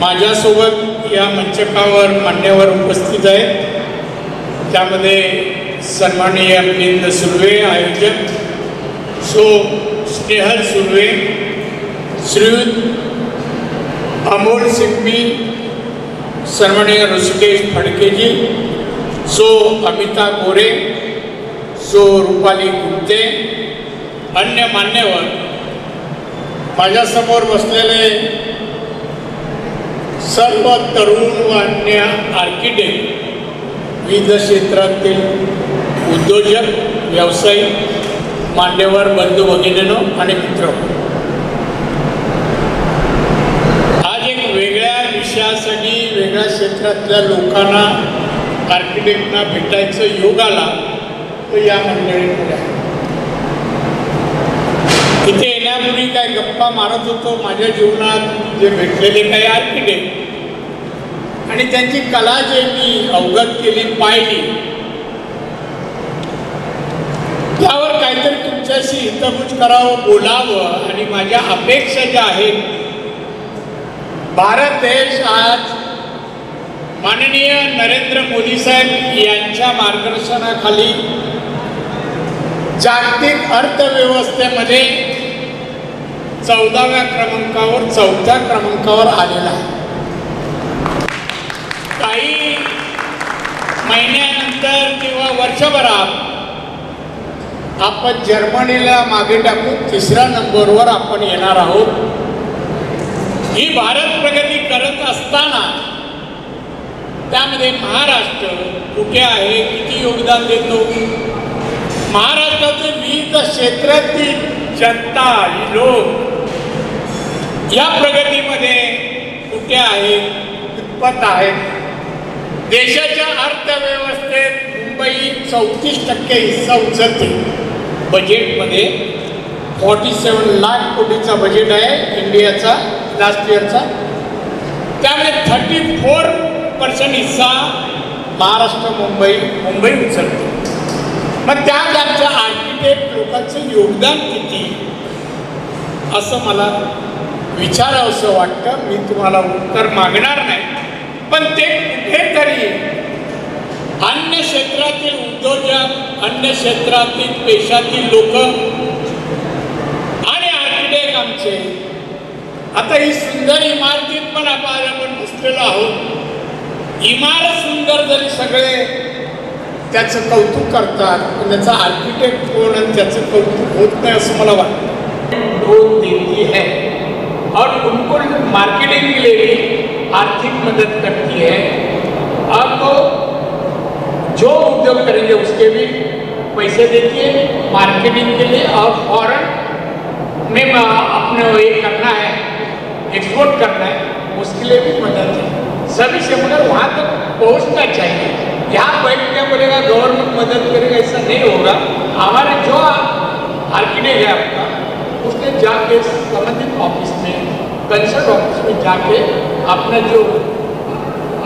माझ्यासोबत या मंचकावर मान्यवर उपस्थित आहेत, त्यामध्ये सन्माननीय मिलिंद सुर्वे आयोजक, सो स्नेहल सुर्वे, श्रीयुत अमोल सिंघवी, सन्माननीय ऋषिकेश फडकेजी, सो अमिता गोरे, सो रूपाली गुप्ते, अन्य मान्यवर, माझ्यासमोर बसलेले सर्व तरुण व अन्य आर्किटेक्ट, विविध क्षेत्रातील उद्योजक, व्यावसायिक, मान्यवर, बंधू भगिनींनो आणि मित्र, आज एक वेगळ्या विषयासाठी वेगळ्या क्षेत्रातल्या लोकांना, आर्किटेक्टना भेटायचं योग आला तो या मंडळींमध्ये आहे. इथे येण्यापूर्वी काय गप्पा मारत होतो, माझ्या जीवनात जे भेटलेले काही आर्किटेक्ट आणि त्यांची कला जे मी अवगत केली, पाहिली, त्यावर काहीतरी तुमच्याशी हितगुज करावं, बोलावं. आणि माझ्या अपेक्षा ज्या आहेत, भारत देश आज माननीय नरेंद्र मोदी साहेब यांच्या मार्गदर्शनाखाली जागतिक अर्थव्यवस्थेमध्ये 14व्या क्रमांकावर 4थ्या क्रमांकावर आलेला आहे. काही महिन्यानंतर किंवा वर्षभरात आपण जर्मनीला मागे टाकून 3ऱ्या नंबरवर आपण येणार आहोत. ही भारत प्रगती करत असताना त्यामध्ये महाराष्ट्र कुठे आहे, किती योगदान देतो, महाराष्ट्राचे विविध क्षेत्रातील जनता, लोक या प्रगतीमध्ये कुठे आहेत, कितपत आहेत. देशाच्या अर्थव्यवस्थेत मुंबई 34% हिस्सा उचलते. बजेटमध्ये 47 लाख कोटीचा बजेट आहे इंडियाचा लास्ट इयरचा, त्यामुळे 34% हिस्सा महाराष्ट्र, मुंबई उचलते. मग त्यात आमच्या आर्किटेक्ट लोकांचं योगदान किती असं मला विचारावंसं वाटतं. मी तुम्हाला उत्तर मागणार नाही, पण ते कुठेतरी अन्य क्षेत्रातील उद्योजक, अन्य क्षेत्रातील पेशातील लोक आणि आर्किटेक्ट आमचे, आता ही सुंदर इमारतीत पण आपण बसलेलो आहोत. इमारत सुंदर जरी सगळे त्याचं कौतुक करतात, पण त्याचा आर्किटेक्ट कोण आणि त्याचं कौतुक होत नाही असं मला वाटतं. लोन देती है और उनको मार्केटिंग के लिए भी आर्थिक मदद करती है. अब जो उद्योग करेंगे उसके भी पैसे देती है मार्केटिंग के लिए, और फॉरेन में अपने ये करना है, एक्सपोर्ट करना है, उसके लिए भी मदद है. सभी से मगर वहाँ तक पहुँचना चाहिए. यहाँ बैठ के बोलेगा गवर्नमेंट मदद करेगा, ऐसा नहीं होगा. हमारे जो आर्किटेक्ट है आपका, उसने जाके संबंधित ऑफिस में, कंसल्ट ऑफिस में जाके अपना जो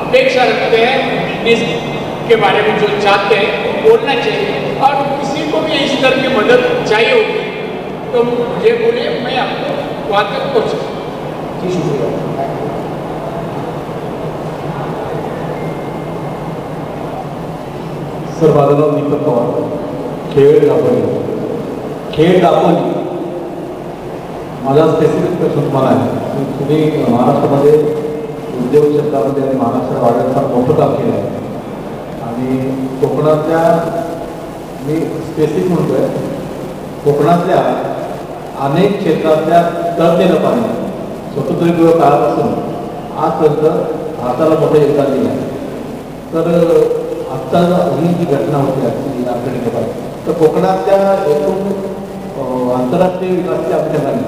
अपेक्षा रखते हैं, बिजनेस के बारे में जो चाहते हैं बोलना चाहिए. और किसी को भी इस तरह की मदद चाहिए होगी तो मुझे बोलिए, मैं आपको वहाँ तक पहुँचा. सर, माझं नाव दीपक पवार, खेड दापोली. माझा स्पेसिफिक प्रश्न तुम्हाला आहे. तुम्ही महाराष्ट्रामध्ये उद्योग क्षेत्रामध्ये आणि महाराष्ट्र वाढत फार मोठं काम केलं आहे. आणि कोकणातल्या, मी स्पेसिफिक म्हणतो आहे, कोकणातल्या अनेक क्षेत्रातल्या तळलेलं पाणी स्वतंत्र काळापासून आजपर्यंत भारताला मोठं योगदान दिलं आहे. तर आत्ता ही जी घटना होती ॲक्च्युली आर्किटेक्ट, तर कोकणातल्या एकूण आंतरराष्ट्रीय विकासाच्या अनुषंगाने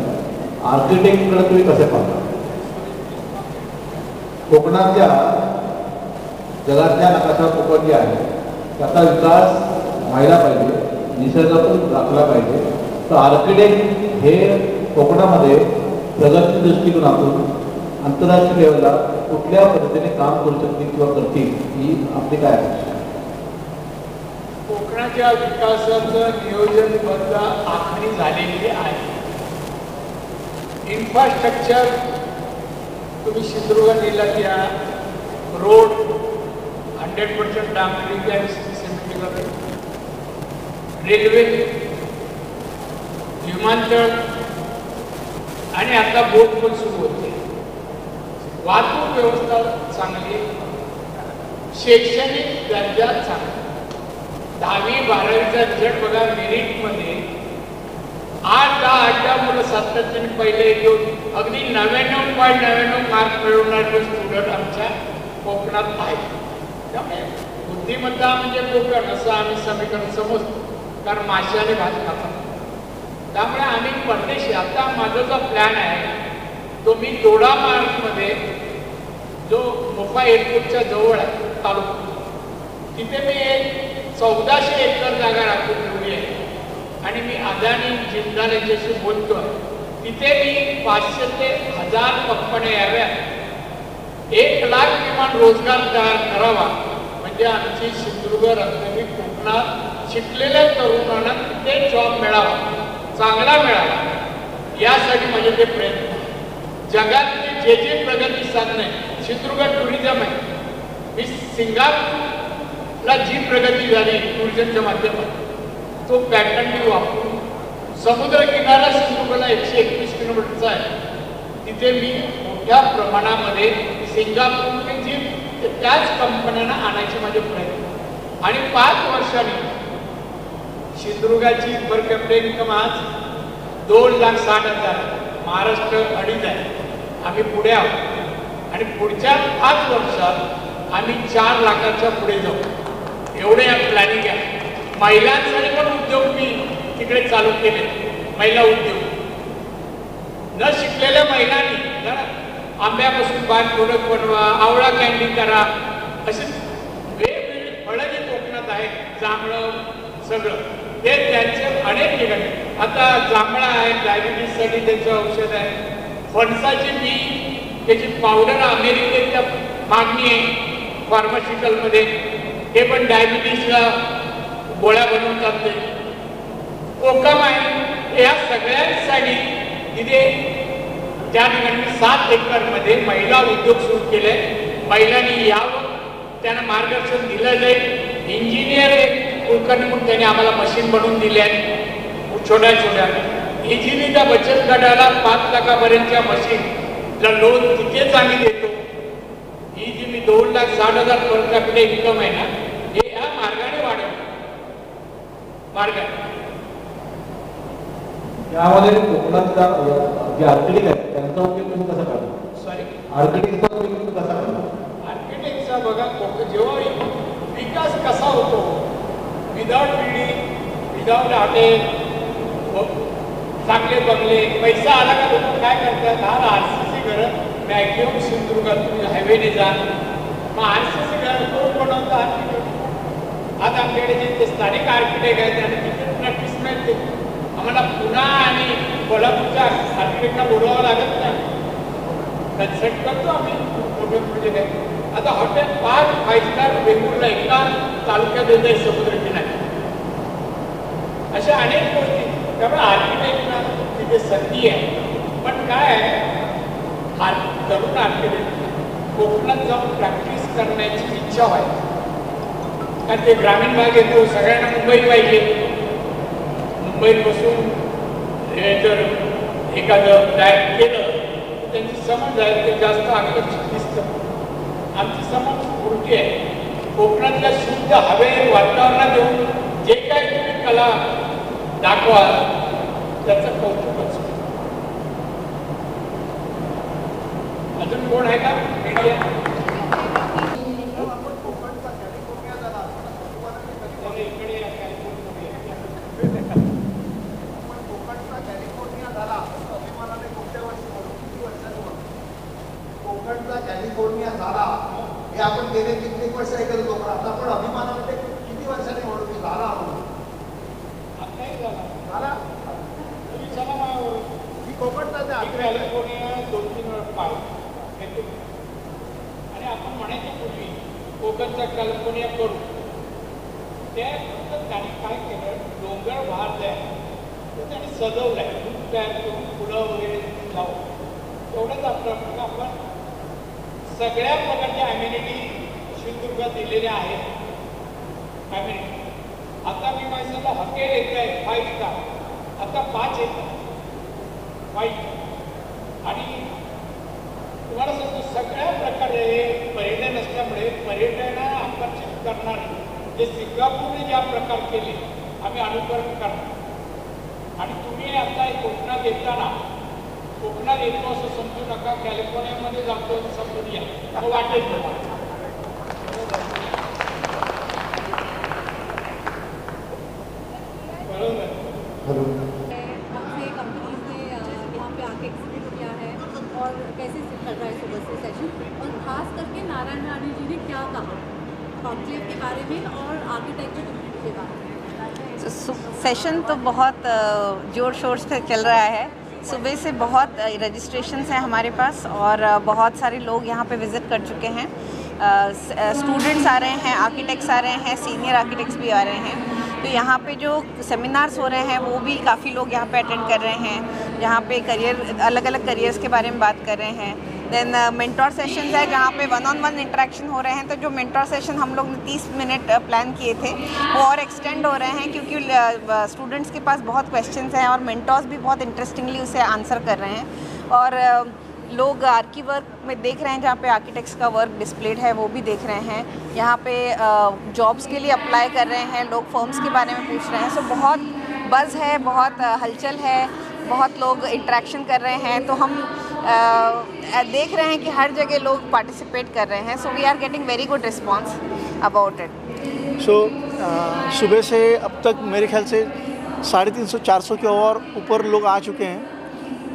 आर्किटेक्टकडे तुम्ही कसे पाहता? कोकणातल्या जगातल्या नकाशा कोकण जे आहे त्याचा विकास व्हायला पाहिजे, निसर्गातून राखला पाहिजे. तर आर्किटेक्ट हे कोकणामध्ये प्रगती दृष्टिकोनातून आंतरराष्ट्रीय लेवलला कुठल्या पद्धतीने काम करू शकतील किंवा करतील, ही आपली काय अपेक्षा? कोकणाच्या विकासाचं नियोजनबद्ध आखणी झालेली आहे. इन्फ्रास्ट्रक्चर तुम्ही सिंधुदुर्ग जिल्ह्यात या रोड 100% डांबरी आणि सिमेंट, रेल्वे, विमानतळ आणि आता बोट पण सुरू होते. वाहतूक व्यवस्था चांगली, शैक्षणिक दर्जा चांगला. 10वी 12वीचा रिझल्ट बघा, मेरिटमध्ये 8-10 मुलं सातत्याने पहिले घेऊन अगदी 99.99 मार्क मिळवणारे स्टुडंट आमच्या कोकणात आहेत. त्यामुळे बुद्धिमत्ता म्हणजे कोकण असं आम्ही समीकरण समजतो, कारण मासे आणि भात खातात. त्यामुळे आम्ही परदेशी, आता माझा जो प्लॅन आहे तो मी दोडा मार्गमध्ये जो मोफा एअरपोर्टच्या जवळ आहे तालुका, तिथे मी एक 1400 एकर जागा राखून ठेवली आहे आणि मी अदानी जिंदाल यांच्याशी बोलतो आहे. तिथे मी 500 ते 1000 कंपन्या याव्या, 1 लाख किमान रोजगार तयार करावा, म्हणजे आमची सिंधुदुर्ग रत्नागिरी कोकणात शिकलेल्या तरुणांना तिथे जॉब मिळावा, चांगला मिळावा, यासाठी माझे ते प्रयत्न आहे. जगातली जे प्रगती साधन आहे, सिंधुदुर्ग टुरिझम आहे. मी सिंगापूरला जी प्रगती झाली टुरिझमच्या माध्यमातून, तो पॅटर्न मी वापरून समुद्र किनारा सिंधुदुर्गला 121 किलोमीटरचा आहे. तिथे मी मोठ्या प्रमाणामध्ये सिंगापूरने जी त्याच कंपन्यांना आणायचे माझे प्रयत्न. आणि 5 वर्षांनी सिंधुदुर्गाची पर कॅपिटा इन्कम आज 2,60,000, महाराष्ट्र 2.5 आहे. आम्ही पुढे आहोत आणि पुढच्या 5 वर्षात आम्ही 4 लाखाच्या पुढे जाऊ, एवढे या प्लॅनिंग आहे. महिलांसाठी पण उद्योग मी तिकडे चालू केले, महिला उद्योग. न शिकलेल्या महिलांनी आंब्यापासून बाग प्रोडक्ट बनवा, आवळा कॅन्डी करा, असे वेगवेगळी फळं जी कोकणात आहेत, जांभळं सगळं, ते त्यांचे अनेक ठिकाणी. आता जांभळा आहे, डायबिटीजसाठी त्याचं औषध आहे. फणसाची बी, त्याची पावडर अमेरिकेच्या मागणी आहे फार्मास्युटिकलमध्ये, हे पण डायबिटीजला गोळ्या बनवतात. ते कोकम आहे. या सगळ्यांसाठी तिथे त्या ठिकाणी 7 एकरमध्ये महिला उद्योग सुरू केले. महिलांनी यावं, त्यांना मार्गदर्शन दिलं जाईल. इंजिनियर कुलकर्णी म्हणून त्यांनी आम्हाला मशीन बनवून दिले आहेत छोट्या छोट्या. इजिलीच्या बचत गटाला 5 लाखापर्यंतच्या मशीनला लोन तिथेच आम्ही देतो. ही जी मी 2,60,000 पर कॅपिटा इन्कम आहे ना, हे या मार्गाने वाढवलं. मार्गाने यामध्ये कोकणातल्या जे आर्किटेक्ट आहेत त्यांचा उपयोग तुम्ही कसा करता? सॉरी, आर्किटेक्टचा उपयोग कसा करता? आर्किटेक्टचा बघा, जेव्हा विकास कसा होतो, विदाउट बिल्डिंग, विदाउट हॉटेल, चांगले बंगले, पैसा आला का लोक काय करतात, हा RCC घरं मॅक्झिमम सिंधुदुर्गात तुम्ही हायवेने जा, मग RCC घर कोण बनवतं? आर्किटेक्ट. आज आमच्याकडे जे स्थानिक आर्किटेक्ट आहेत त्यांना तिथे प्रॅक्टिस मिळते. आम्हाला पुणा आणि कोल्हापूरच्या आर्किटेक्टला बोलवावं लागत नाही, कन्सल्ट करतो आम्ही. मोठे प्रोजेक्ट आहे. आता हॉटेल 5 स्टार वेंगुर्ला एका तालुक्यात येत आहे समुद्र किनारी. अशा अनेक गोष्टी. त्यामुळे आर्किटेक्टला तिथे संधी आहे. पण काय आहे, तरुण आर्किटेक्ट कोकणात जाऊन प्रॅक्टिस करण्याची इच्छा व्हायची, कारण ते ग्रामीण भाग येतो, सगळ्यांना मुंबई पाहिजे. मुंबईत बसून जर एखादं डायरेक्ट केलं तर त्यांची समज आहे ते जास्त आकर्षित दिसतं. आमची समज उलटी आहे. कोकणातल्या शुद्ध हवेत वातावरणात येऊन जे काय तुम्ही कला दाखवा त्याचं कौतुकच. अजून कोण आहे का मीडिया? कॅलिफोर्निया झाला हे आपण गेले कित्येक वर्ष ऐकत होतो, पण आता आपण अभिमानाने किती वर्षांनी म्हणू की झाला म्हणून. झाला मी कोकणचा कॅलिफोर्निया 2-3 वेळा पाहिजे आणि आपण म्हणायच्या पूर्वी कोकणचा कॅलिफोर्निया करू. ते फक्त त्यांनी काय केलं, डोंगर वाहरलाय तो त्यांनी सजवलाय, तयार करून फुलं वगैरे लावून, तेवढंच आपलं आपण सगळ्या प्रकारच्या अम्युनिटी सिंधुदुर्गात दिलेल्या आहेत अम्युनिटी. आता मी माझ्याला हॉटेल येत आहे 5 स्टार, आता 5 येतात 5. आणि तुम्हाला सांगतो सगळ्या प्रकारे पर्यटन असल्यामुळे पर्यटनाला आकर्षित करणारे जे सिंगापूरने ज्या प्रकार केले आम्ही अनुकरण करणार. आणि तुम्ही आता कोकणात येताना कोकणात येतो असं समजू नका, कॅलिफोर्नियामध्ये जातो असं समजून या, मग वाटेल तुम्हाला. बरोबर. हमसे कंपनीज ने यहाँ पे आके एक्सप्लेन किया है और कैसे चल रहा है सुबह से सेशन, और ख़ास करके नारायण रानी जी ने क्या कहा कॉन्क्लेव के बारे में और आर्किटेक्चर कम्युनिटी के बारे में. सेशन तो बहुत ज़ोर शोर से चल रहा है. सुबह से बहुत रजिस्ट्रेशंस हैं हमारे पास और बहुत सारे लोग यहाँ पे विज़िट कर चुके हैं. स्टूडेंट्स आ रहे हैं, आर्किटेक्ट्स आ रहे हैं, सीनियर आर्किटेक्ट्स भी आ रहे हैं. तो यहाँ पे जो सेमिनार्स हो रहे हैं वो भी काफ़ी लोग यहाँ पे अटेंड कर रहे हैं, जहाँ पे करियर अलग अलग करियर्स के बारे में बात कर रहे हैं. देन मेंटोर सेशंस है जहाँ पे 1-on-1 इंटरेक्शन हो रहे हैं. तो जो मेंटोर सेशन हम लोग ने 30 मिनट प्लान किए थे वो और एक्सटेंड हो रहे हैं क्योंकि स्टूडेंट्स के पास बहुत क्वेश्चंस हैं और मेंटोर्स भी बहुत इंटरेस्टिंगली उसे आंसर कर रहे हैं. और लोग आर्की वर्क में देख रहे हैं, जहाँ पे आर्किटेक्ट्स का वर्क डिस्प्लेड है वो भी देख रहे हैं. यहाँ पे जॉब्स के लिए अप्लाई कर रहे हैं लोग, फर्म्स के बारे में पूछ रहे हैं. सो बहुत बज़ है, बहुत हलचल है, बहुत लोग इंटरेक्शन कर रहे हैं. तो हम देख रहे हैं कि हर जगह लोग पार्टिसिपेट कर रहे हैं. So we are getting very good response about it. So सुबह से अब तक मेरे ख्याल से 350-400 के और ऊपर लोग आ चुके हैं.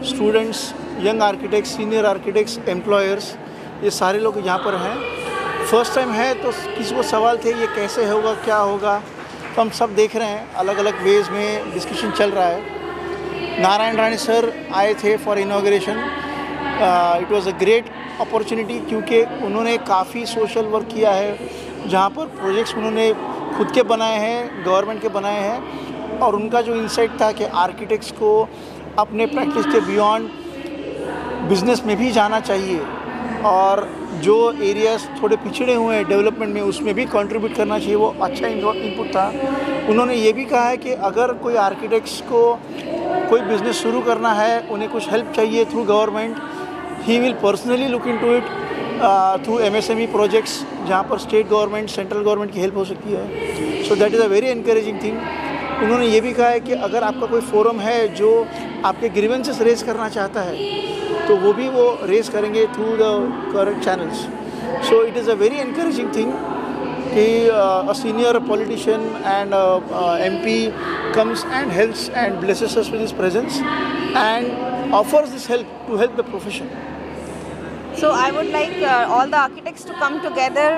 Students, young architects, senior architects, employers, ये सारे लोग यहाँ पर हैं. फर्स्ट टाइम है तो किसी को सवाल थे ये कैसे होगा, क्या होगा, तो हम सब देख रहे हैं. अलग अलग वेज में डिस्कशन चल रहा है. नारायण रानी सर आए थे for inauguration. It was a great opportunity क्योंकि उन्होंने काफ़ी सोशल वर्क किया है, जहाँ पर प्रोजेक्ट्स उन्होंने खुद के बनाए हैं, गवर्नमेंट के बनाए हैं. और उनका जो इंसाइट था कि आर्किटेक्ट्स को अपने प्रैक्टिस के बियॉन्ड बिज़नेस में भी जाना चाहिए और जो एरियाज़ थोड़े पिछड़े हुए हैं डेवलपमेंट में उसमें भी कंट्रीब्यूट करना चाहिए, वो अच्छा इनपुट था. उन्होंने ये भी कहा है कि अगर कोई आर्किटेक्ट्स को कोई बिज़नेस शुरू करना है, उन्हें कुछ हेल्प चाहिए through government, he will personally look into it through MSME projects, जहाँ पर स्टेट गवर्नमेंट, सेंट्रल गवर्नमेंट की हेल्प हो सकती है. So that is a very encouraging thing. उन्होंने ये भी कहा है कि अगर आपका कोई फोरम है जो आपके ग्रीवेंसेस रेज करना चाहता है तो वो भी वो रेज करेंगे through the correct channels. So it is a very encouraging thing कि a senior politician and MP comes and helps and blesses us with his presence and offers this help to help the profession. So I would like all the architects to come together.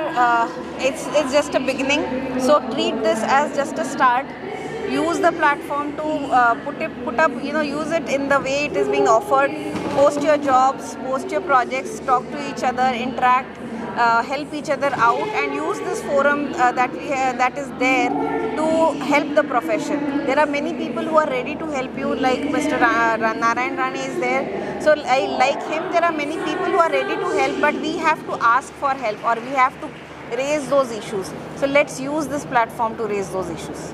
It's just a beginning. So treat this as just a start. Use the platform to put up, use it in the way it is being offered. Post your jobs, post your projects, talk to each other, interact, help each other out, and use this forum that is there to help the profession. There are many people who are ready to help you, like Mr. Narayan Rani is there. So like him, there are many people who are ready to help, but we have to ask for help or we have to raise those issues. So let's use this platform to raise those issues.